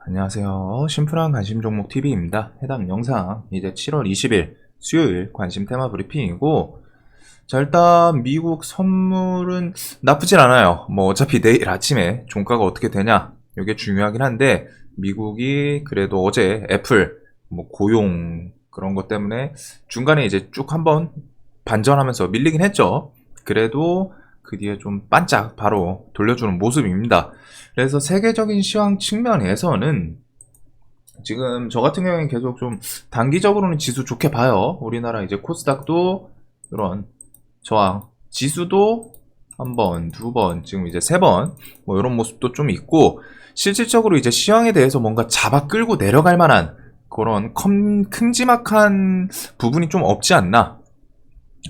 안녕하세요. 심플한 관심 종목 TV입니다. 해당 영상 이제 7월 20일 수요일 관심 테마 브리핑이고, 자, 일단 미국 선물은 나쁘진 않아요. 뭐 어차피 내일 아침에 종가가 어떻게 되냐 이게 중요하긴 한데, 미국이 그래도 어제 애플 뭐 고용 그런 것 때문에 중간에 이제 쭉 한번 반전하면서 밀리긴 했죠. 그래도 그 뒤에 좀 반짝 바로 돌려주는 모습입니다. 그래서 세계적인 시황 측면에서는 지금 저 같은 경우에는 계속 좀 단기적으로는 지수 좋게 봐요. 우리나라 이제 코스닥도 이런 저항, 지수도 한 번, 두 번, 지금 이제 세 번, 뭐 이런 모습도 좀 있고, 실질적으로 이제 시황에 대해서 뭔가 잡아 끌고 내려갈 만한 그런 큼지막한 부분이 좀 없지 않나.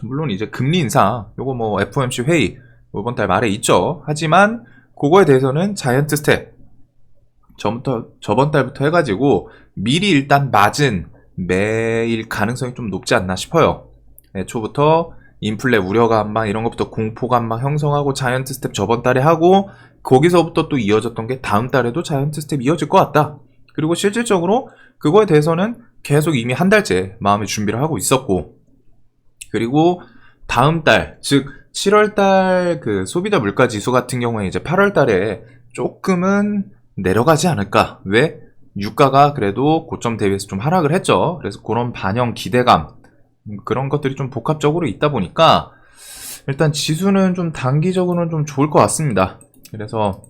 물론 이제 금리 인상, 요거 뭐 FOMC 회의 이번 달 말에 있죠. 하지만 그거에 대해서는 자이언트 스텝 저번 달부터 해가지고 미리 일단 맞은 매일 가능성이 좀 높지 않나 싶어요. 애초부터 인플레 우려감 막 이런 것부터 공포감 막 형성하고 자이언트 스텝 저번 달에 하고, 거기서부터 또 이어졌던 게 다음 달에도 자이언트 스텝 이어질 것 같다. 그리고 실질적으로 그거에 대해서는 계속 이미 한 달째 마음의 준비를 하고 있었고, 그리고 다음 달, 즉 7월 달 그 소비자 물가 지수 같은 경우에 이제 8월 달에 조금은 내려가지 않을까? 왜? 유가가 그래도 고점 대비해서 좀 하락을 했죠. 그래서 그런 반영 기대감, 그런 것들이 좀 복합적으로 있다 보니까 일단 지수는 좀 단기적으로는 좀 좋을 것 같습니다. 그래서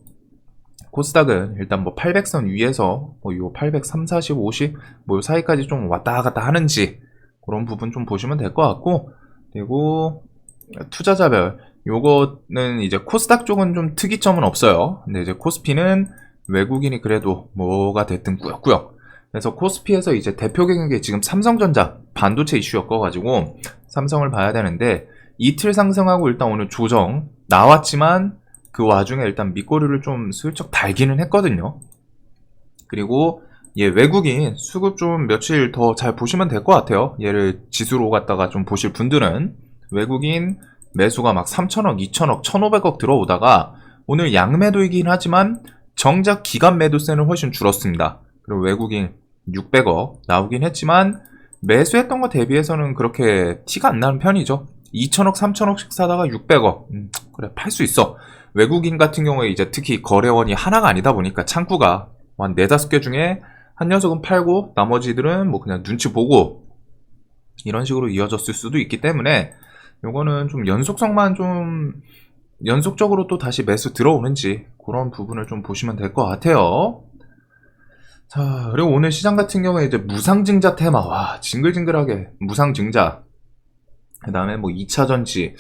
코스닥은 일단 뭐 800선 위에서 뭐요 803, 40, 50 뭐 요 사이까지 좀 왔다 갔다 하는지 그런 부분 좀 보시면 될 것 같고, 그리고 투자자별 요거는 이제 코스닥 쪽은 좀 특이점은 없어요. 근데 이제 코스피는 외국인이 그래도 뭐가 됐든 꾸역꾸역. 그래서 코스피에서 이제 대표 경영이 지금 삼성전자 반도체 이슈였어가지고 삼성을 봐야 되는데, 이틀 상승하고 일단 오늘 조정 나왔지만 그 와중에 일단 밑꼬리를 좀 슬쩍 달기는 했거든요. 그리고 외국인 수급 좀 며칠 더 잘 보시면 될 것 같아요. 얘를 지수로 갖다가 좀 보실 분들은 외국인 매수가 막 3천억, 2천억, 1,500억 들어오다가 오늘 양매도이긴 하지만 정작 기간 매도세는 훨씬 줄었습니다. 그리고 외국인 600억 나오긴 했지만 매수했던 거 대비해서는 그렇게 티가 안 나는 편이죠. 2천억, 3천억씩 사다가 600억. 그래, 팔 수 있어. 외국인 같은 경우에 이제 특히 거래원이 하나가 아니다 보니까 창구가 한 4-5개 중에 한 녀석은 팔고 나머지들은 뭐 그냥 눈치 보고 이런 식으로 이어졌을 수도 있기 때문에 요거는 좀 연속성만 좀 연속적으로 또 다시 매수 들어오는지 그런 부분을 좀 보시면 될 것 같아요. 자, 그리고 오늘 시장 같은 경우에 이제 무상증자 테마, 와, 징글징글하게 무상증자. 그 다음에 뭐 2차전지.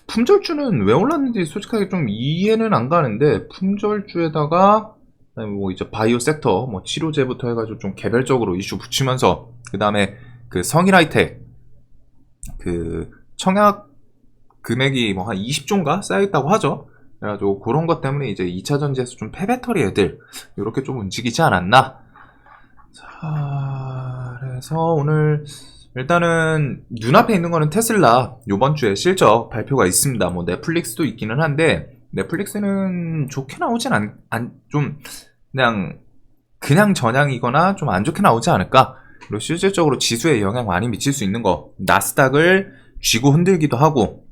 품절주는 왜 올랐는지 솔직하게 좀 이해는 안 가는데, 품절주에다가 그다음에 뭐 이제 바이오 섹터, 뭐 치료제부터 해가지고 좀 개별적으로 이슈 붙이면서, 그 다음에 그 성일하이텍, 그 청약 금액이 뭐 한 20조인가 쌓여있다고 하죠. 그래가지고 그런 것 때문에 이제 2차 전지에서 좀 폐배터리 애들 이렇게 좀 움직이지 않았나. 자, 그래서 오늘 일단은 눈앞에 있는 거는 테슬라 요번 주에 실적 발표가 있습니다. 뭐 넷플릭스도 있기는 한데 넷플릭스는 좋게 나오진 좀 그냥 전향이거나 좀 안 좋게 나오지 않을까. 그리고 실질적으로 지수에 영향 많이 미칠 수 있는 거, 나스닥을 쥐고 흔들기도 하고,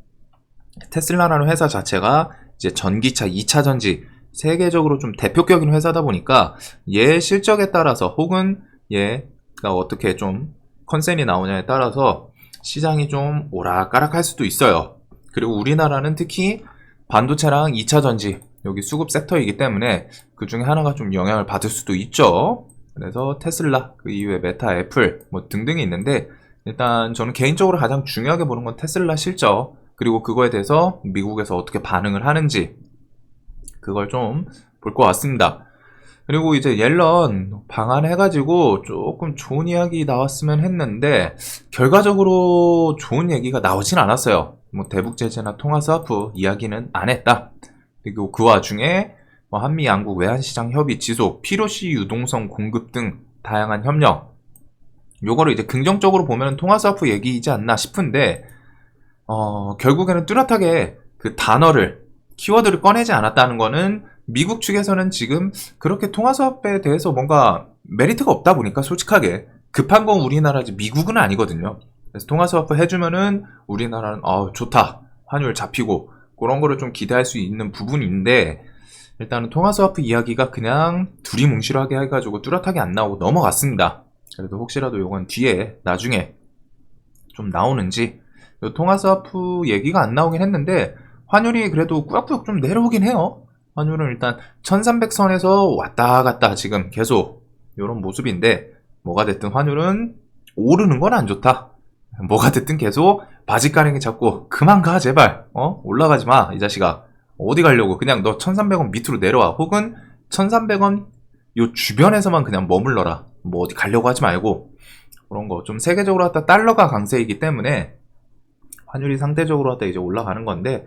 테슬라라는 회사 자체가 이제 전기차 2차 전지 세계적으로 좀 대표격인 회사다 보니까 얘 실적에 따라서 혹은 얘가 어떻게 좀 컨센이 나오냐에 따라서 시장이 좀 오락가락할 수도 있어요. 그리고 우리나라는 특히 반도체랑 2차 전지 여기 수급 섹터이기 때문에 그 중에 하나가 좀 영향을 받을 수도 있죠. 그래서 테슬라, 그 이후에 메타, 애플 뭐 등등이 있는데, 일단 저는 개인적으로 가장 중요하게 보는 건 테슬라 실적, 그리고 그거에 대해서 미국에서 어떻게 반응을 하는지 그걸 좀 볼 것 같습니다. 그리고 이제 옐런 방한해가지고 조금 좋은 이야기 나왔으면 했는데 결과적으로 좋은 얘기가 나오진 않았어요. 뭐 대북 제재나 통화 스와프 이야기는 안 했다. 그리고 그 와중에 뭐 한미 양국 외환시장 협의 지속, 필요시 유동성 공급 등 다양한 협력, 요거를 이제 긍정적으로 보면 통화 스와프 얘기이지 않나 싶은데, 결국에는 뚜렷하게 그 단어를, 키워드를 꺼내지 않았다는 거는 미국 측에서는 지금 그렇게 통화수합에 대해서 뭔가 메리트가 없다 보니까 솔직하게 급한 건 우리나라지 미국은 아니거든요. 그래서 통화수합 해주면은 우리나라는 좋다. 환율 잡히고 그런 거를 좀 기대할 수 있는 부분인데 일단은 통화수합 이야기가 그냥 둘이 뭉실하게 해가지고 뚜렷하게 안 나오고 넘어갔습니다. 그래도 혹시라도 요건 뒤에 나중에 좀 나오는지 통화수합 얘기가 안 나오긴 했는데 환율이 그래도 꾸역꾸역 좀 내려오긴 해요. 환율은 일단 1300선에서 왔다 갔다 지금 계속 이런 모습인데 뭐가 됐든 환율은 오르는 건 안 좋다. 뭐가 됐든 계속 바지가랑이 잡고 그만 가 제발 올라가지 마 이 자식아. 어디 가려고 그냥 너 1300원 밑으로 내려와 혹은 1300원 요 주변에서만 그냥 머물러라. 뭐 어디 가려고 하지 말고 그런 거 좀 세계적으로 갖다 달러가 강세이기 때문에 환율이 상대적으로 갖다 이제 올라가는 건데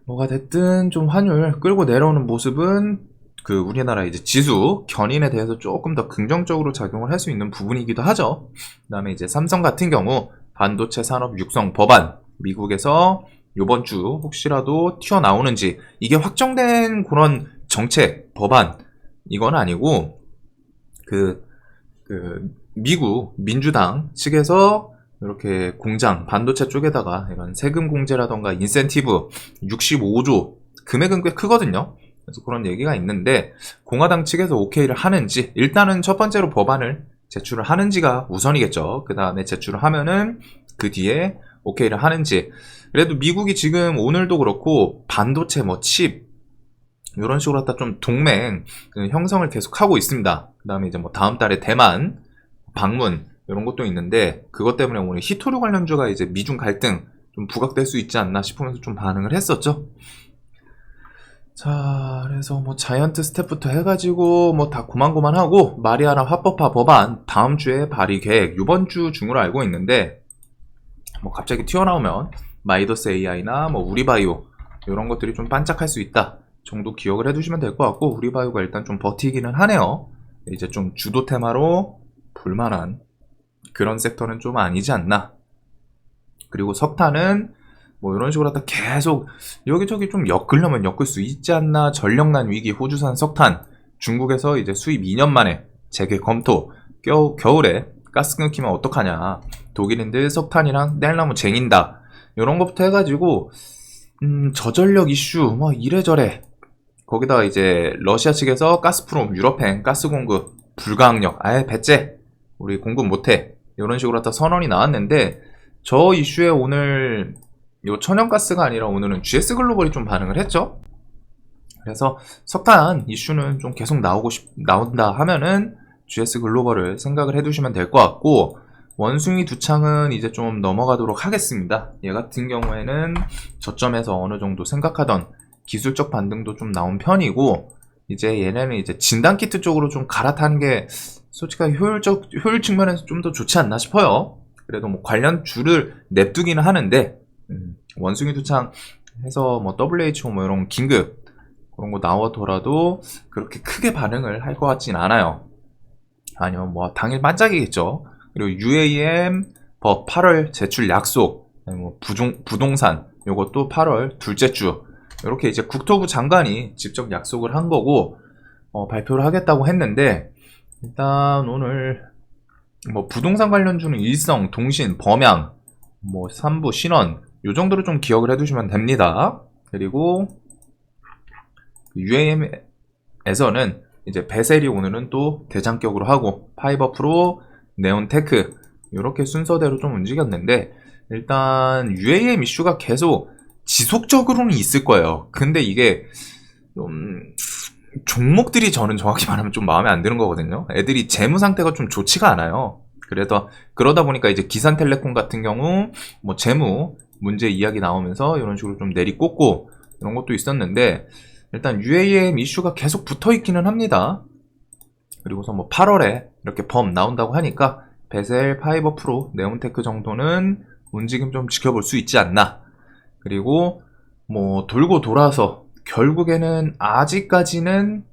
뭐가 됐든 좀 환율 끌고 내려오는 모습은 그 우리나라 이제 지수 견인에 대해서 조금 더 긍정적으로 작용을 할 수 있는 부분이기도 하죠. 그다음에 이제 삼성 같은 경우 반도체 산업 육성 법안 미국에서 요번 주 혹시라도 튀어나오는지 이게 확정된 그런 정책 법안 이건 아니고 그 미국 민주당 측에서 이렇게 공장, 반도체 쪽에다가 이런 세금 공제라던가 인센티브 65조, 금액은 꽤 크거든요. 그래서 그런 얘기가 있는데 공화당 측에서 오케이를 하는지 일단은 첫 번째로 법안을 제출을 하는지가 우선이겠죠. 그 다음에 제출을 하면은 그 뒤에 오케이를 하는지 그래도 미국이 지금 오늘도 그렇고 반도체 칩 이런 식으로 갖다 좀 동맹 형성을 계속하고 있습니다. 그 다음에 이제 뭐 다음 달에 대만 방문 이런 것도 있는데 그것 때문에 오늘 히토류 관련주가 이제 미중 갈등 좀 부각될 수 있지 않나 싶으면서 좀 반응을 했었죠. 자, 그래서 뭐 자이언트 스텝부터 해가지고 뭐 다 고만고만하고 마리아나 화법화 법안 다음 주에 발의 계획 이번 주 중으로 알고 있는데 뭐 갑자기 튀어나오면 마이더스 AI나 뭐 우리바이오 이런 것들이 좀 반짝할 수 있다 정도 기억을 해두시면 될 것 같고 우리바이오가 일단 좀 버티기는 하네요. 이제 좀 주도 테마로 볼만한 그런 섹터는 좀 아니지 않나. 그리고 석탄은 뭐 이런 식으로 하다 계속 여기저기 좀 엮으려면 엮을 수 있지 않나. 전력난 위기 호주산 석탄 중국에서 이제 수입 2년 만에 재개 검토. 겨울에 가스 끊기면 어떡하냐. 독일인들 석탄이랑 뗄나무 쟁인다. 이런 것부터 해가지고 저전력 이슈 뭐 이래저래. 거기다가 이제 러시아 측에서 가스프롬 유럽행 가스 공급 불가항력 아예 배째 우리 공급 못해 이런 식으로 갖다 선언이 나왔는데 저 이슈에 오늘 요 천연가스가 아니라 오늘은 GS 글로벌이 좀 반응을 했죠. 그래서 석탄 이슈는 좀 계속 나온다 하면은 GS 글로벌을 생각을 해두시면 될 것 같고 원숭이 두창은 이제 좀 넘어가도록 하겠습니다. 얘 같은 경우에는 저점에서 어느 정도 생각하던 기술적 반등도 좀 나온 편이고 이제 얘네는 이제 진단키트 쪽으로 좀 갈아타는 게 솔직하게 효율 측면에서 좀 더 좋지 않나 싶어요. 그래도 뭐 관련 주를 냅두기는 하는데 원숭이 두창 해서 뭐 WHO 뭐 이런 긴급 그런 거 나오더라도 그렇게 크게 반응을 할 것 같진 않아요. 아니면 뭐 당일 반짝이겠죠. 그리고 UAM 법 8월 제출 약속, 뭐 부동산 요것도 8월 둘째 주 이렇게 이제 국토부 장관이 직접 약속을 한 거고 발표를 하겠다고 했는데 일단 오늘 뭐 부동산 관련주는 일성, 동신, 범양, 뭐 삼부, 신원 요 정도로 좀 기억을 해두시면 됩니다. 그리고 UAM에서는 이제 베셀이 오늘은 또 대장격으로 하고 파이버 프로, 네온테크 이렇게 순서대로 좀 움직였는데 일단 UAM 이슈가 계속 지속적으로는 있을 거예요. 근데 이게 좀 종목들이 저는 정확히 말하면 좀 마음에 안 드는 거거든요. 애들이 재무 상태가 좀 좋지가 않아요. 그래서 그러다 보니까 이제 기산텔레콤 같은 경우 뭐 재무 문제 이야기 나오면서 이런 식으로 좀 내리꽂고 이런 것도 있었는데 일단 UAM 이슈가 계속 붙어 있기는 합니다. 그리고서 뭐 8월에 이렇게 범 나온다고 하니까 베셀, 파이버 프로, 네온테크 정도는 움직임 좀 지켜볼 수 있지 않나. 그리고 뭐 돌고 돌아서 결국에는 아직까지는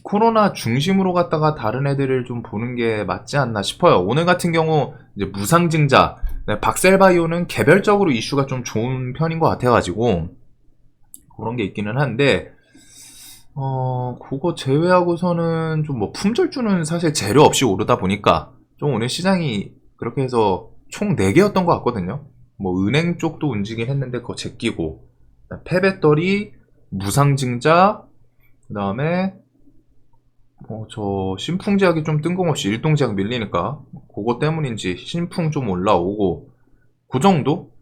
코로나 중심으로 갔다가 다른 애들을 좀 보는 게 맞지 않나 싶어요. 오늘 같은 경우 이제 무상증자, 박셀바이오는 개별적으로 이슈가 좀 좋은 편인 것 같아가지고 그런 게 있기는 한데 그거 제외하고서는 좀 뭐 품절주는 사실 재료 없이 오르다 보니까 좀 오늘 시장이 그렇게 해서 총 4개였던 것 같거든요. 뭐 은행 쪽도 움직이긴 했는데 그거 제끼고, 폐배터리, 무상증자, 그 다음에 저 신풍제약이 좀 뜬금없이 일동제약 밀리니까 그거 때문인지 신풍 좀 올라오고 그 정도?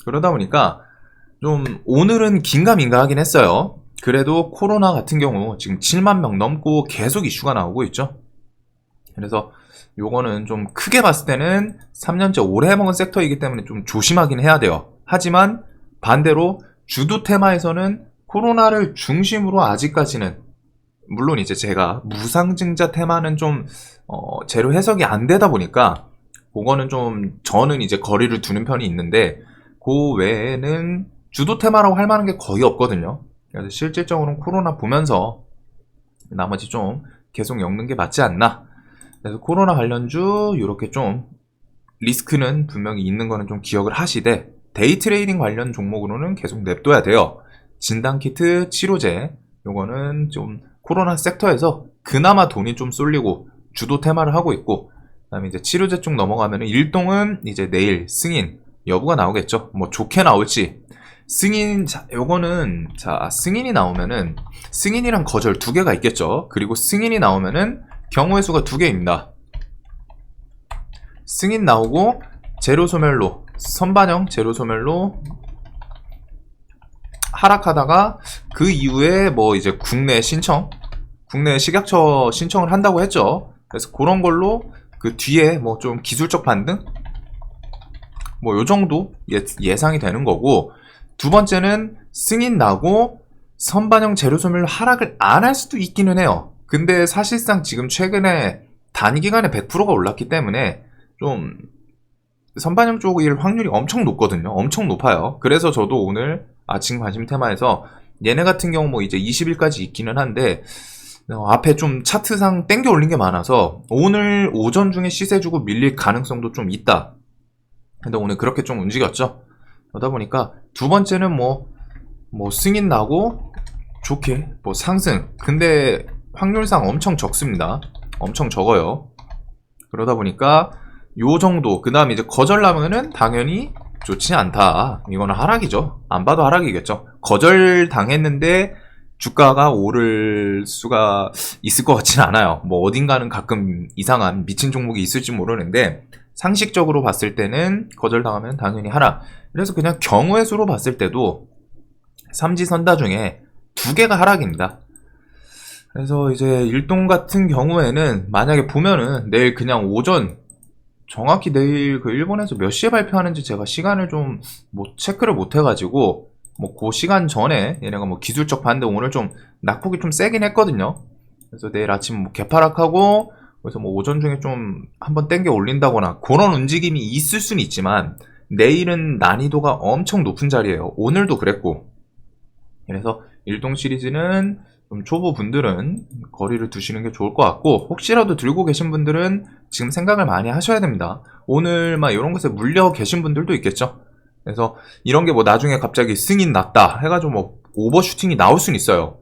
그러다 보니까 좀 오늘은 긴가민가 하긴 했어요. 그래도 코로나 같은 경우 지금 7만 명 넘고 계속 이슈가 나오고 있죠. 그래서 요거는 좀 크게 봤을 때는 3년째 오래 해먹은 섹터이기 때문에 좀 조심하긴 해야 돼요. 하지만 반대로 주도 테마에서는 코로나를 중심으로 아직까지는, 물론 이제 제가 무상증자 테마는 좀 재료 해석이 안 되다 보니까 그거는 좀 저는 이제 거리를 두는 편이 있는데, 그 외에는 주도 테마라고 할 만한 게 거의 없거든요. 그래서 실질적으로는 코로나 보면서 나머지 좀 계속 엮는 게 맞지 않나. 그래서 코로나 관련주 이렇게 좀 리스크는 분명히 있는 거는 좀 기억을 하시되, 데이 트레이딩 관련 종목으로는 계속 냅둬야 돼요. 진단키트, 치료제, 요거는 좀 코로나 섹터에서 그나마 돈이 좀 쏠리고 주도 테마를 하고 있고, 그다음에 이제 치료제 쪽 넘어가면은 일동은 이제 내일 승인 여부가 나오겠죠. 뭐 좋게 나올지. 승인, 요거는, 승인이 나오면은, 승인이랑 거절 2개가 있겠죠. 그리고 승인이 나오면은, 경우의 수가 2개입니다. 승인 나오고, 제로소멸로, 선반영 제로소멸로 하락하다가, 그 이후에 뭐 이제 국내 식약처 신청을 한다고 했죠. 그래서 그런 걸로, 그 뒤에 뭐 좀 기술적 반등? 뭐 요 정도 예상이 되는 거고, 두 번째는 승인 나고 선반영 재료소멸 하락을 안 할 수도 있기는 해요. 근데 사실상 지금 최근에 단기간에 100%가 올랐기 때문에 좀 선반영 쪽일 확률이 엄청 높거든요. 엄청 높아요. 그래서 저도 오늘 아침 관심 테마에서 얘네 같은 경우 뭐 이제 20일까지 있기는 한데 앞에 좀 차트상 땡겨 올린 게 많아서 오늘 오전 중에 시세 주고 밀릴 가능성도 좀 있다. 근데 오늘 그렇게 좀 움직였죠. 그러다 보니까 두 번째는 뭐 승인 나고 좋게 뭐 상승. 근데 확률상 엄청 적습니다. 엄청 적어요. 그러다 보니까 요 정도. 그 다음에 이제 거절 나면은 당연히 좋지 않다. 이거는 하락이죠. 안 봐도 하락이겠죠. 거절 당했는데 주가가 오를 수가 있을 것 같진 않아요. 뭐 어딘가는 가끔 이상한 미친 종목이 있을지 모르는데 상식적으로 봤을 때는 거절당하면 당연히 하락. 그래서 그냥 경우의 수로 봤을 때도 삼지선다 중에 2개가 하락입니다. 그래서 이제 일동 같은 경우에는 만약에 보면은 내일 그냥 오전, 정확히 내일 그 일본에서 몇 시에 발표하는지 제가 시간을 좀 체크를 못 해가지고 뭐 그 시간 전에 얘네가 뭐 기술적 반등, 오늘 좀 낙폭이 좀 세긴 했거든요. 그래서 내일 아침 뭐 개파락하고 그래서 뭐 오전 중에 좀 한번 땡겨 올린다거나 그런 움직임이 있을 수는 있지만 내일은 난이도가 엄청 높은 자리예요. 오늘도 그랬고. 그래서 일동 시리즈는 좀 초보 분들은 거리를 두시는 게 좋을 것 같고, 혹시라도 들고 계신 분들은 지금 생각을 많이 하셔야 됩니다. 오늘 막 이런 것에 물려 계신 분들도 있겠죠. 그래서 이런 게 뭐 나중에 갑자기 승인 났다 해가지고 뭐 오버슈팅이 나올 수는 있어요.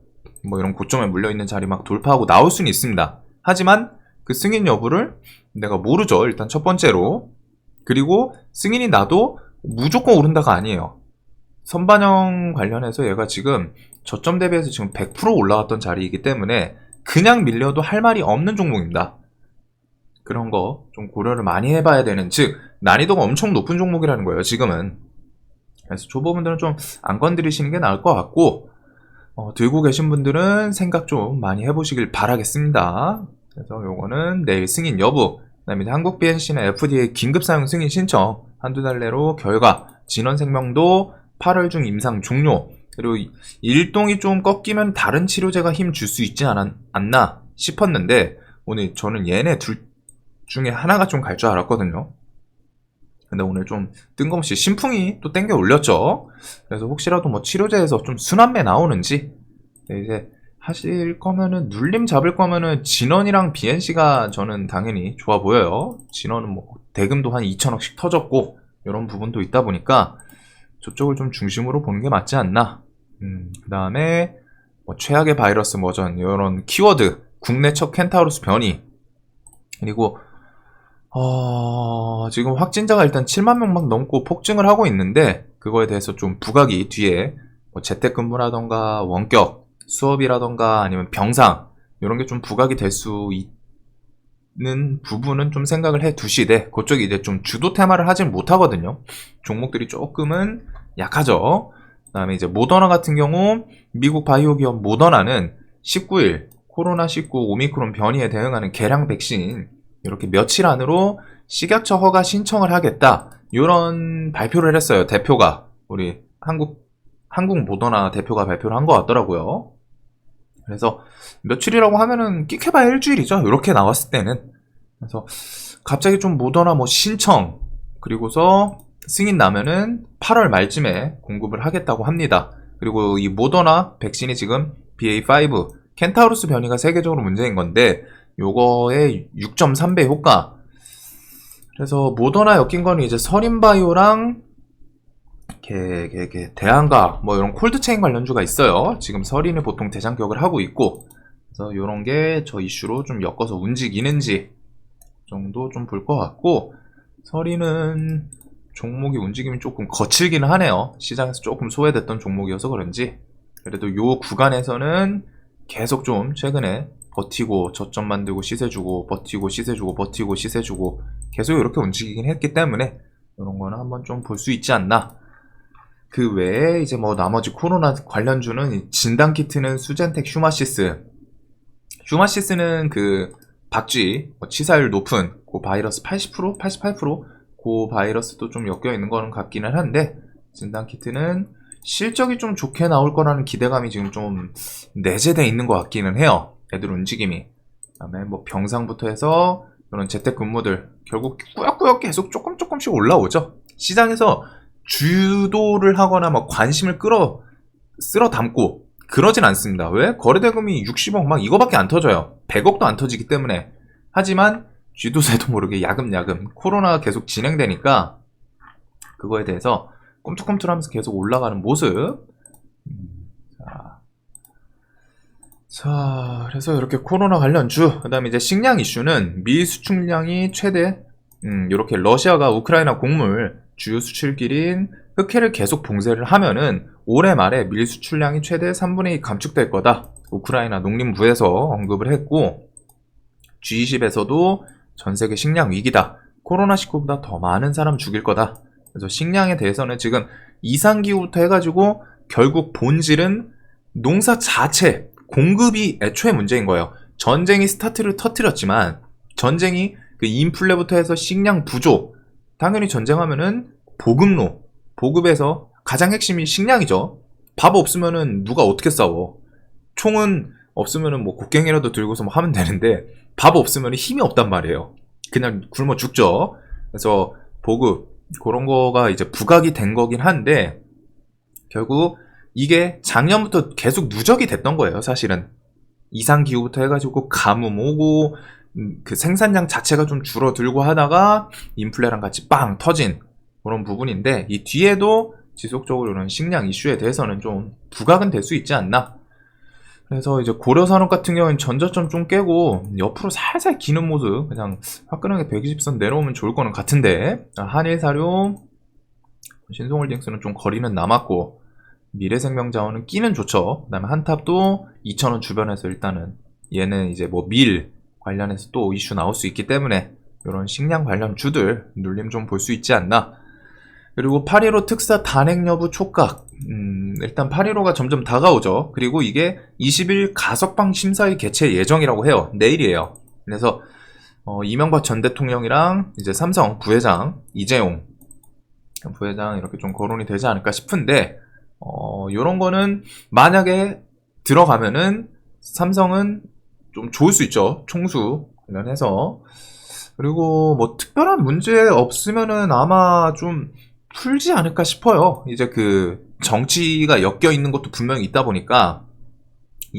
뭐 이런 고점에 물려 있는 자리 막 돌파하고 나올 수는 있습니다. 하지만 그 승인 여부를 내가 모르죠. 일단 첫 번째로. 그리고 승인이 나도 무조건 오른다가 아니에요. 선반영 관련해서 얘가 지금 저점 대비해서 지금 100% 올라왔던 자리이기 때문에 그냥 밀려도 할 말이 없는 종목입니다. 그런 거 좀 고려를 많이 해봐야 되는, 즉 난이도가 엄청 높은 종목이라는 거예요, 지금은. 그래서 초보분들은 좀 안 건드리시는 게 나을 것 같고, 들고 계신 분들은 생각 좀 많이 해보시길 바라겠습니다. 그래서 요거는 내일 승인 여부, 그 다음에 한국 BNC나 FDA 긴급 사용 승인 신청 한두 달 내로 결과, 진원생명도 8월 중 임상 종료, 그리고 일동이 좀 꺾이면 다른 치료제가 힘 줄 수 있지 않나 싶었는데 오늘 저는 얘네 둘 중에 하나가 좀 갈 줄 알았거든요. 근데 오늘 좀 뜬금없이 신풍이 또 땡겨 올렸죠. 그래서 혹시라도 뭐 치료제에서 좀 순환매 나오는지, 이제 하실 거면은 눌림 잡을 거면은 진원이랑 BNC가 저는 당연히 좋아 보여요. 진원은 뭐 대금도 한 2천억씩 터졌고 이런 부분도 있다 보니까 저쪽을 좀 중심으로 보는 게 맞지 않나. 그 다음에 뭐 최악의 바이러스 버전 이런 키워드, 국내 첫 켄타우로스 변이, 그리고 지금 확진자가 일단 7만 명 막 넘고 폭증을 하고 있는데, 그거에 대해서 좀 부각이 뒤에 뭐 재택근무라던가 원격 수업이라던가 아니면 병상 이런 게 좀 부각이 될 수 있는 부분은 좀 생각을 해 두시되, 그쪽이 이제 좀 주도 테마를 하진 못하거든요. 종목들이 조금은 약하죠. 그 다음에 이제 모더나 같은 경우, 미국 바이오 기업 모더나는 19일 코로나19 오미크론 변이에 대응하는 개량 백신 이렇게 며칠 안으로 식약처 허가 신청을 하겠다, 이런 발표를 했어요. 대표가, 우리 한국 모더나 대표가 발표를 한 것 같더라고요. 그래서 며칠이라고 하면은 끽해봐야 일주일이죠, 이렇게 나왔을 때는. 그래서 갑자기 좀 모더나 뭐 신청, 그리고서 승인 나면은 8월 말쯤에 공급을 하겠다고 합니다. 그리고 이 모더나 백신이 지금 BA.5 켄타우로스 변이가 세계적으로 문제인 건데, 요거의 6.3배 효과. 그래서 모더나 엮인 거는 이제 서린바이오랑 대안과 뭐 이런 콜드체인 관련주가 있어요. 지금 서린이 보통 대장격을 하고 있고, 그래서 이런 게 저 이슈로 좀 엮어서 움직이는지 정도 좀 볼 것 같고, 서린은 종목이 움직임이 조금 거칠기는 하네요. 시장에서 조금 소외됐던 종목이어서 그런지. 그래도 요 구간에서는 계속 좀 최근에 버티고 저점 만들고 시세 주고 버티고 시세 주고 버티고 시세 주고 계속 이렇게 움직이긴 했기 때문에, 이런 거는 한번 좀 볼 수 있지 않나. 그 외에 이제 뭐 나머지 코로나 관련주는, 진단키트는 수젠텍 휴마시스는 그 박쥐 치사율 높은 그 바이러스 80%, 88%, 그 바이러스도 좀 엮여 있는 거는 같기는 한데, 진단키트는 실적이 좀 좋게 나올 거라는 기대감이 지금 좀 내재되어 있는 것 같기는 해요. 애들 움직임이. 그다음에 뭐 병상부터 해서 이런 재택근무들 결국 꾸역꾸역 계속 조금씩 올라오죠. 시장에서 주도를 하거나 막 관심을 쓸어 담고 그러진 않습니다. 왜? 거래대금이 60억 막 이거밖에 안 터져요. 100억도 안 터지기 때문에. 하지만 쥐도 새도 모르게 야금야금 코로나가 계속 진행되니까 그거에 대해서 꿈틀꿈틀하면서 계속 올라가는 모습. 자, 그래서 이렇게 코로나 관련주, 그 다음에 이제 식량 이슈는 미 수출량이 최대, 이렇게 러시아가 우크라이나 곡물 주요 수출길인 흑해를 계속 봉쇄를 하면은 올해 말에 밀 수출량이 최대 3분의 2 감축될 거다. 우크라이나 농림부에서 언급을 했고, G20에서도 전 세계 식량 위기다. 코로나19보다 더 많은 사람 죽일 거다. 그래서 식량에 대해서는 지금 이상기후부터 해가지고 결국 본질은 농사 자체, 공급이 애초에 문제인 거예요. 전쟁이 스타트를 터뜨렸지만, 전쟁이 그 인플레부터 해서 식량 부족, 당연히 전쟁하면은 보급에서 가장 핵심이 식량이죠. 밥 없으면은 누가 어떻게 싸워? 총은 없으면은 뭐 곡괭이라도 들고서 뭐 하면 되는데, 밥 없으면 힘이 없단 말이에요. 그냥 굶어 죽죠. 그래서 보급, 그런 거가 이제 부각이 된 거긴 한데, 결국 이게 작년부터 계속 누적이 됐던 거예요, 사실은. 이상기후부터 해가지고 가뭄 오고, 그 생산량 자체가 좀 줄어들고 하다가 인플레랑 같이 빵 터진 그런 부분인데, 이 뒤에도 지속적으로 이런 식량 이슈에 대해서는 좀 부각은 될 수 있지 않나. 그래서 이제 고려산업 같은 경우는 전저점 좀 깨고 옆으로 살살 기는 모습, 그냥 화끈하게 120선 내려오면 좋을 거는 같은데, 한일사료, 신송홀딩스는 좀 거리는 남았고, 미래생명자원은 끼는 좋죠. 그 다음에 한탑도 2,000원 주변에서 일단은 얘는 이제 뭐 밀 관련해서 또 이슈 나올 수 있기 때문에 이런 식량 관련 주들 눌림 좀 볼 수 있지 않나. 그리고 8.15 특사 단행 여부 촉각. 일단 8.15가 점점 다가오죠. 그리고 이게 20일 가석방 심사위 개최 예정이라고 해요. 내일이에요. 그래서 이명박 전 대통령이랑 이제 삼성 부회장 이재용 부회장 이렇게 좀 거론이 되지 않을까 싶은데, 요런 거는 만약에 들어가면은 삼성은 좀 좋을 수 있죠. 총수 관련해서. 그리고 뭐 특별한 문제 없으면은 아마 좀 풀지 않을까 싶어요. 이제 그 정치가 엮여 있는 것도 분명히 있다 보니까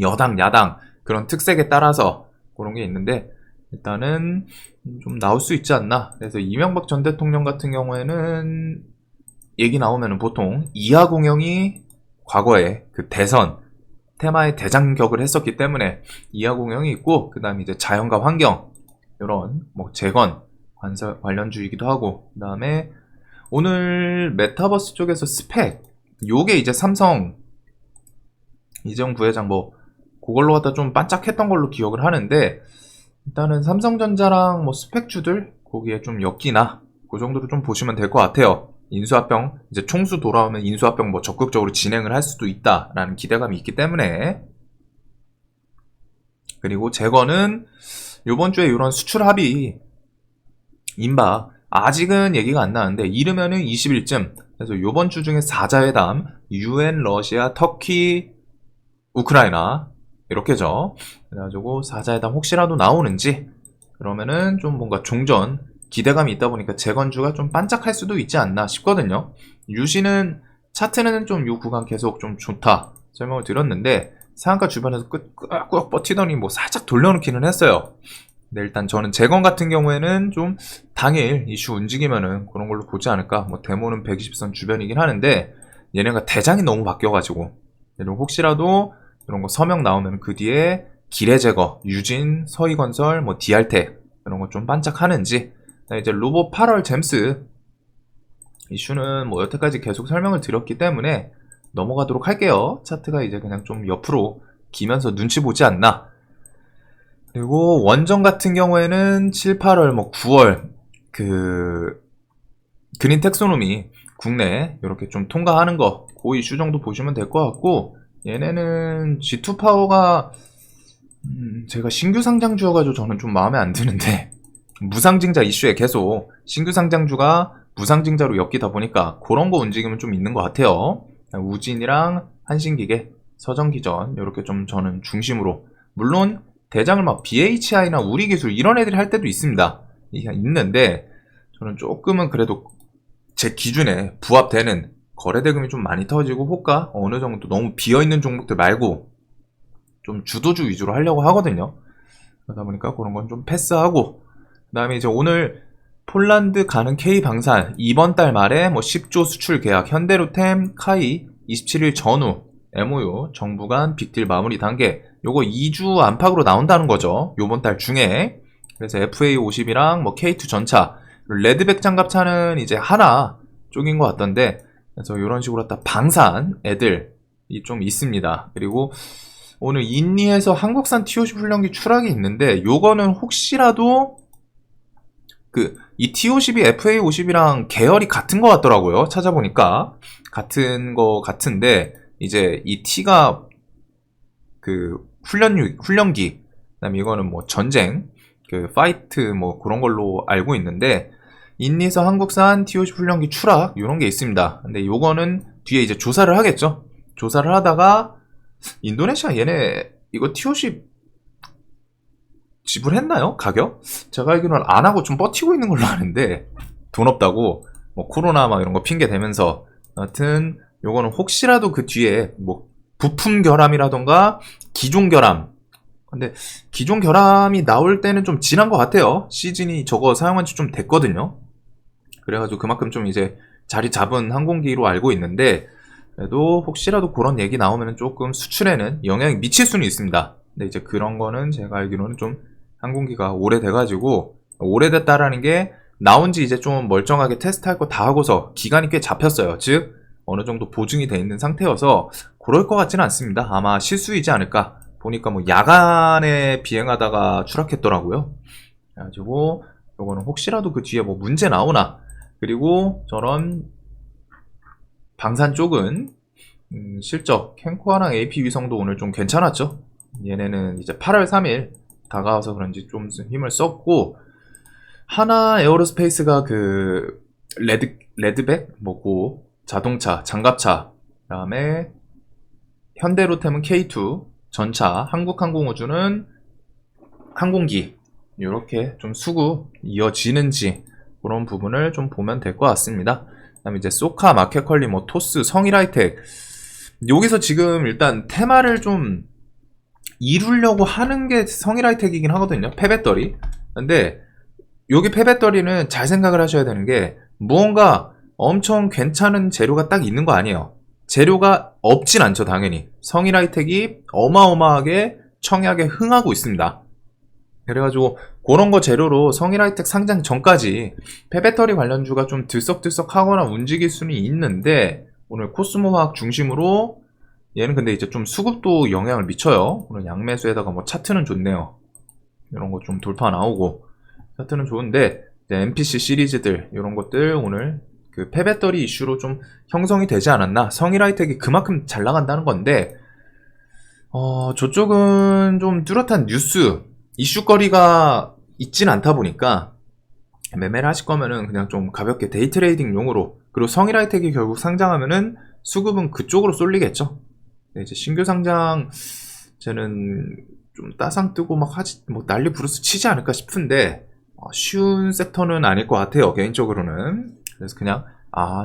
여당, 야당 그런 특색에 따라서 그런 게 있는데, 일단은 좀 나올 수 있지 않나. 그래서 이명박 전 대통령 같은 경우에는 얘기 나오면은 보통 이하 공영이 과거에 그 대선 테마의 대장격을 했었기 때문에 이하공영이 있고, 그 다음에 이제 자연과 환경, 이런 뭐 재건 관련주이기도 하고, 그 다음에 오늘 메타버스 쪽에서 스펙, 요게 이제 삼성 이재용 부회장 뭐 그걸로 갖다 좀 반짝했던 걸로 기억을 하는데, 일단은 삼성전자랑 뭐 스펙주들 거기에 좀 엮이나 그 정도로 좀 보시면 될 것 같아요. 인수합병 이제 총수 돌아오면 인수합병 뭐 적극적으로 진행을 할 수도 있다라는 기대감이 있기 때문에. 그리고 재건은 요번 주에 이런 수출 합의 인바 아직은 얘기가 안 나는데 이르면은 20일쯤, 그래서 요번 주 중에 4자회담 UN, 러시아, 터키, 우크라이나 이렇게죠. 그래가지고 4자회담 혹시라도 나오는지, 그러면은 좀 뭔가 종전 기대감이 있다 보니까 재건주가 좀 반짝할 수도 있지 않나 싶거든요. 유시는 차트는 좀 요 구간 계속 좀 좋다 설명을 드렸는데, 상한가 주변에서 꾹꾹 버티더니 뭐 살짝 돌려놓기는 했어요. 근데 일단 저는 재건 같은 경우에는 좀 당일 이슈 움직이면은 그런 걸로 보지 않을까. 뭐 데모는 120선 주변이긴 하는데 얘네가 대장이 너무 바뀌어가지고, 혹시라도 이런 거 서명 나오면 그 뒤에 기뢰제거, 유진, 서희건설, 뭐 디알텍 이런 거 좀 반짝하는지. 이제 로봇 8월 잼스 이슈는 뭐 여태까지 계속 설명을 드렸기 때문에 넘어가도록 할게요. 차트가 이제 그냥 좀 옆으로 기면서 눈치 보지 않나. 그리고 원전 같은 경우에는 7, 8월, 뭐 9월 그 그린 텍소노미 국내 이렇게 좀 통과하는 거, 그 이슈 정도 보시면 될 것 같고, 얘네는 G2 파워가 제가 신규 상장주여가지고 저는 좀 마음에 안 드는데, 무상증자 이슈에 계속 신규 상장주가 무상증자로 엮이다 보니까 그런 거 움직이면 좀 있는 것 같아요. 우진이랑 한신기계, 서정기전 이렇게 좀 저는 중심으로, 물론 대장을 막 BHI나 우리기술 이런 애들이 할 때도 있습니다. 있는데 저는 조금은 그래도 제 기준에 부합되는 거래대금이 좀 많이 터지고 호가 어느 정도 너무 비어있는 종목들 말고 좀 주도주 위주로 하려고 하거든요. 그러다 보니까 그런 건 좀 패스하고, 그 다음에 이제 오늘 폴란드 가는 K방산 이번 달 말에 뭐 10조 수출 계약, 현대로템, 카이 27일 전후 MOU 정부 간 빅딜 마무리 단계, 요거 2주 안팎으로 나온다는 거죠. 요번 달 중에. 그래서 FA50이랑 뭐 K2 전차, 레드백 장갑차는 이제 하나 쪽인 것 같던데, 그래서 이런 식으로 딱 방산 애들이 좀 있습니다. 그리고 오늘 인니에서 한국산 TOC 훈련기 추락이 있는데, 요거는 혹시라도 이 TOC이 FA50이랑 계열이 같은 것 같더라고요. 찾아보니까 같은 거 같은데, 이제 이 T가 그 훈련기, 그다음에 이거는 뭐 전쟁, 그 파이트 뭐 그런 걸로 알고 있는데, 인니에서 한국산 TOC 훈련기 추락 이런 게 있습니다. 근데 요거는 뒤에 이제 조사를 하겠죠. 조사를 하다가 인도네시아 얘네 이거 TOC 지불했나요? 가격? 제가 알기로는 안 하고 좀 버티고 있는 걸로 아는데, 돈 없다고 뭐 코로나 막 이런 거 핑계 대면서. 여하튼 요거는 혹시라도 그 뒤에 뭐 부품 결함이라던가 기존 결함, 근데 기존 결함이 나올 때는 좀 지난 것 같아요. 시즌이 저거 사용한 지 좀 됐거든요. 그래가지고 그만큼 좀 이제 자리 잡은 항공기로 알고 있는데, 그래도 혹시라도 그런 얘기 나오면 조금 수출에는 영향이 미칠 수는 있습니다. 근데 이제 그런 거는 제가 알기로는 좀 항공기가 오래돼가지고, 오래됐다라는 게 나온 지 이제 좀 멀쩡하게 테스트할 거 다 하고서 기간이 꽤 잡혔어요. 즉 어느 정도 보증이 돼 있는 상태여서 그럴 것 같지는 않습니다. 아마 실수이지 않을까. 보니까 뭐 야간에 비행하다가 추락했더라고요. 그래가지고 요거는 혹시라도 그 뒤에 뭐 문제 나오나. 그리고 저런 방산 쪽은 실적 캔코아랑 AP 위성도 오늘 좀 괜찮았죠. 얘네는 이제 8월 3일 다가와서 그런지 좀 힘을 썼고, 하나 에어로스페이스가 그 레드백 뭐고 자동차, 장갑차, 그다음에 현대로템은 K2 전차, 한국항공우주는 항공기, 이렇게 좀 수구 이어지는지 그런 부분을 좀 보면 될 것 같습니다. 그다음에 이제 소카, 마켓컬리, 뭐 토스, 성일하이텍, 여기서 지금 일단 테마를 좀 이루려고 하는 게 성일하이텍이긴 하거든요. 폐배터리. 근데 여기 폐배터리는 잘 생각을 하셔야 되는 게, 무언가 엄청 괜찮은 재료가 딱 있는 거 아니에요. 재료가 없진 않죠, 당연히. 성일하이텍이 어마어마하게 청약에 흥하고 있습니다. 그래가지고 그런 거 재료로 성일하이텍 상장 전까지 폐배터리 관련주가 좀 들썩들썩하거나 움직일 수는 있는데, 오늘 코스모화학 중심으로 얘는 근데 이제 좀 수급도 영향을 미쳐요. 오늘 양매수에다가 뭐 차트는 좋네요. 이런 거 좀 돌파 나오고 차트는 좋은데, 이제 MPC 시리즈들 이런 것들 오늘 그 폐배터리 이슈로 좀 형성이 되지 않았나. 성일하이텍이 그만큼 잘 나간다는 건데, 저쪽은 좀 뚜렷한 뉴스 이슈거리가 있진 않다 보니까 매매를 하실 거면은 그냥 좀 가볍게 데이 트레이딩용으로, 그리고 성일하이텍이 결국 상장하면은 수급은 그쪽으로 쏠리겠죠. 네, 이제 신규 상장 쟤는 좀 따상 뜨고 막 하지, 뭐 난리 부르스 치지 않을까 싶은데, 쉬운 섹터는 아닐 것 같아요, 개인적으로는. 그래서 그냥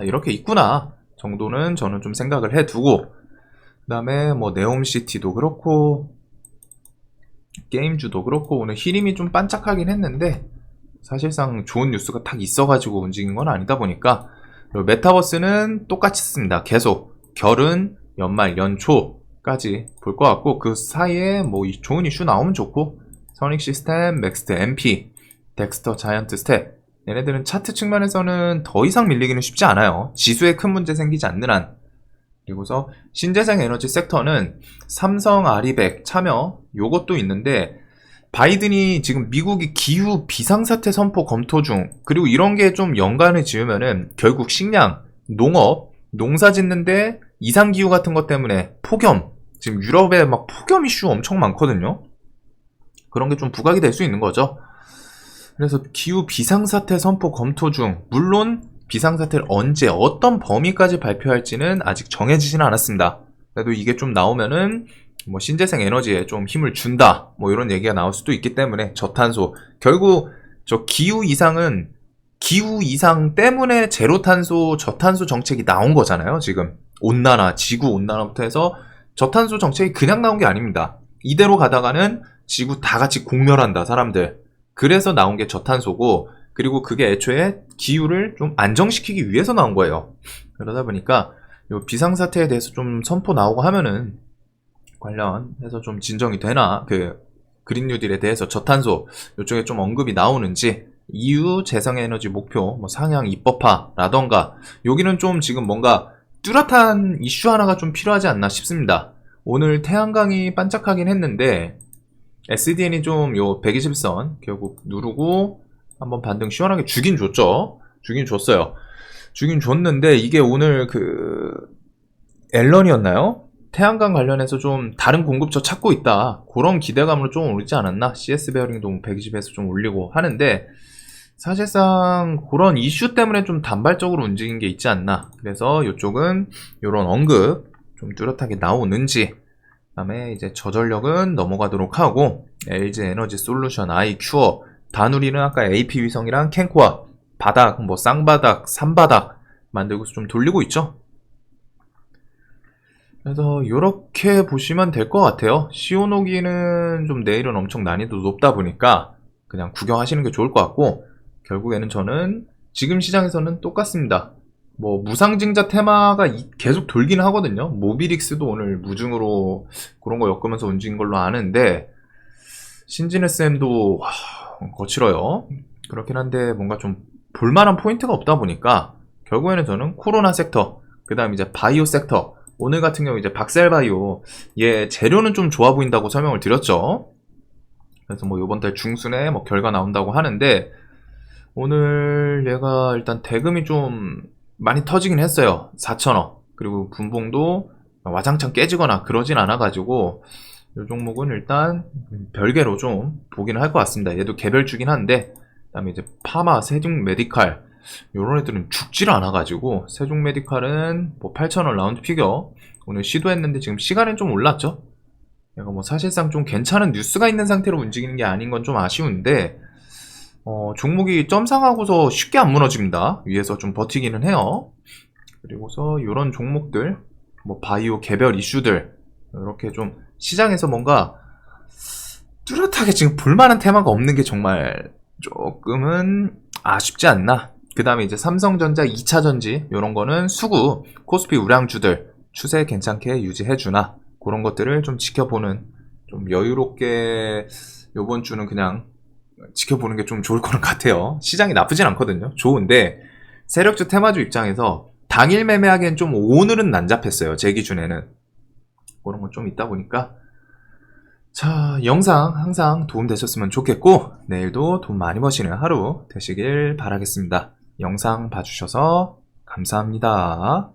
이렇게 있구나 정도는 저는 좀 생각을 해두고, 그 다음에 뭐 네옴시티도 그렇고 게임주도 그렇고 오늘 히림이 좀 반짝하긴 했는데 사실상 좋은 뉴스가 딱 있어가지고 움직인 건 아니다 보니까. 그리고 메타버스는 똑같이 씁니다. 계속 결은 연말 연초까지 볼 것 같고, 그 사이에 뭐 좋은 이슈 나오면 좋고, 선익 시스템, 맥스트, MP, 덱스터, 자이언트 스텝, 얘네들은 차트 측면에서는 더 이상 밀리기는 쉽지 않아요. 지수에 큰 문제 생기지 않는 한. 그리고서 신재생 에너지 섹터는 삼성, 아리백, 참여 요것도 있는데, 바이든이 지금 미국이 기후 비상사태 선포 검토 중, 그리고 이런 게 좀 연관을 지으면은 결국 식량, 농업, 농사 짓는데 이상기후 같은 것 때문에 폭염, 지금 유럽에 막 폭염 이슈 엄청 많거든요. 그런 게 좀 부각이 될 수 있는 거죠. 그래서 기후 비상사태 선포 검토 중, 물론 비상사태를 언제 어떤 범위까지 발표할지는 아직 정해지지는 않았습니다. 그래도 이게 좀 나오면은 뭐 신재생 에너지에 좀 힘을 준다, 뭐 이런 얘기가 나올 수도 있기 때문에, 저탄소, 결국 저 기후 이상 때문에 제로탄소 저탄소 정책이 나온 거잖아요. 지금 온난화, 지구 온난화부터 해서 저탄소 정책이 그냥 나온 게 아닙니다. 이대로 가다가는 지구 다 같이 공멸한다, 사람들. 그래서 나온 게 저탄소고, 그리고 그게 애초에 기후를 좀 안정시키기 위해서 나온 거예요. 그러다 보니까 요 비상사태에 대해서 좀 선포 나오고 하면은 관련해서 좀 진정이 되나, 그 그린 뉴딜에 대해서 저탄소 이쪽에 좀 언급이 나오는지, EU 재생에너지 목표 뭐 상향 입법화라던가, 여기는 좀 지금 뭔가 뚜렷한 이슈 하나가 좀 필요하지 않나 싶습니다. 오늘 태양광이 반짝하긴 했는데 SDN이 좀 요 120선 결국 누르고 한번 반등 시원하게 주긴 줬죠. 주긴 줬어요. 주긴 줬는데 이게 오늘 그 앨런이었나요? 태양광 관련해서 좀 다른 공급처 찾고 있다, 그런 기대감으로 좀 오르지 않았나? CS 베어링도 120에서 좀 올리고 하는데, 사실상 그런 이슈 때문에 좀 단발적으로 움직인 게 있지 않나. 그래서 이쪽은 이런 언급 좀 뚜렷하게 나오는지, 그 다음에 이제 저전력은 넘어가도록 하고, LG 에너지 솔루션, 아이큐어, 다누리는 아까 AP 위성이랑 캔코아, 바닥, 뭐 쌍바닥, 삼바닥 만들고서 좀 돌리고 있죠. 그래서 이렇게 보시면 될 것 같아요. 시오노기는 좀 내일은 엄청 난이도 높다 보니까 그냥 구경하시는 게 좋을 것 같고, 결국에는 저는 지금 시장에서는 똑같습니다. 뭐 무상증자 테마가 계속 돌긴 하거든요. 모비릭스도 오늘 무증으로 그런 거 엮으면서 움직인 걸로 아는데, 신진SM도 거칠어요. 그렇긴 한데 뭔가 좀 볼만한 포인트가 없다 보니까 결국에는 저는 코로나 섹터, 그 다음 이제 바이오 섹터, 오늘 같은 경우 이제 박셀바이오, 얘 재료는 좀 좋아 보인다고 설명을 드렸죠. 그래서 뭐 요번 달 중순에 뭐 결과 나온다고 하는데, 오늘 얘가 일단 대금이 좀 많이 터지긴 했어요. 4천억. 그리고 분봉도 와장창 깨지거나 그러진 않아가지고 이 종목은 일단 별개로 좀 보기는 할 것 같습니다. 얘도 개별주긴 한데, 그 다음에 이제 파마, 세종 메디칼, 요런 애들은 죽지를 않아가지고, 세종 메디칼은 뭐 8,000원 라운드 피겨 오늘 시도했는데 지금 시간은 좀 올랐죠. 얘가 뭐 사실상 좀 괜찮은 뉴스가 있는 상태로 움직이는 게 아닌 건 좀 아쉬운데, 종목이 점상하고서 쉽게 안 무너집니다. 위에서 좀 버티기는 해요. 그리고서 이런 종목들, 뭐 바이오 개별 이슈들, 이렇게 좀 시장에서 뭔가 뚜렷하게 지금 볼만한 테마가 없는 게 정말 조금은 아쉽지 않나. 그 다음에 이제 삼성전자 2차전지, 이런 거는 수구, 코스피 우량주들, 추세 괜찮게 유지해주나 그런 것들을 좀 지켜보는, 좀 여유롭게 요번 주는 그냥 지켜보는 게 좀 좋을 것 같아요. 시장이 나쁘진 않거든요. 좋은데 세력주 테마주 입장에서 당일 매매하기엔 좀 오늘은 난잡했어요. 제 기준에는. 그런 건 좀 있다 보니까. 자, 영상 항상 도움 되셨으면 좋겠고 내일도 돈 많이 버시는 하루 되시길 바라겠습니다. 영상 봐주셔서 감사합니다.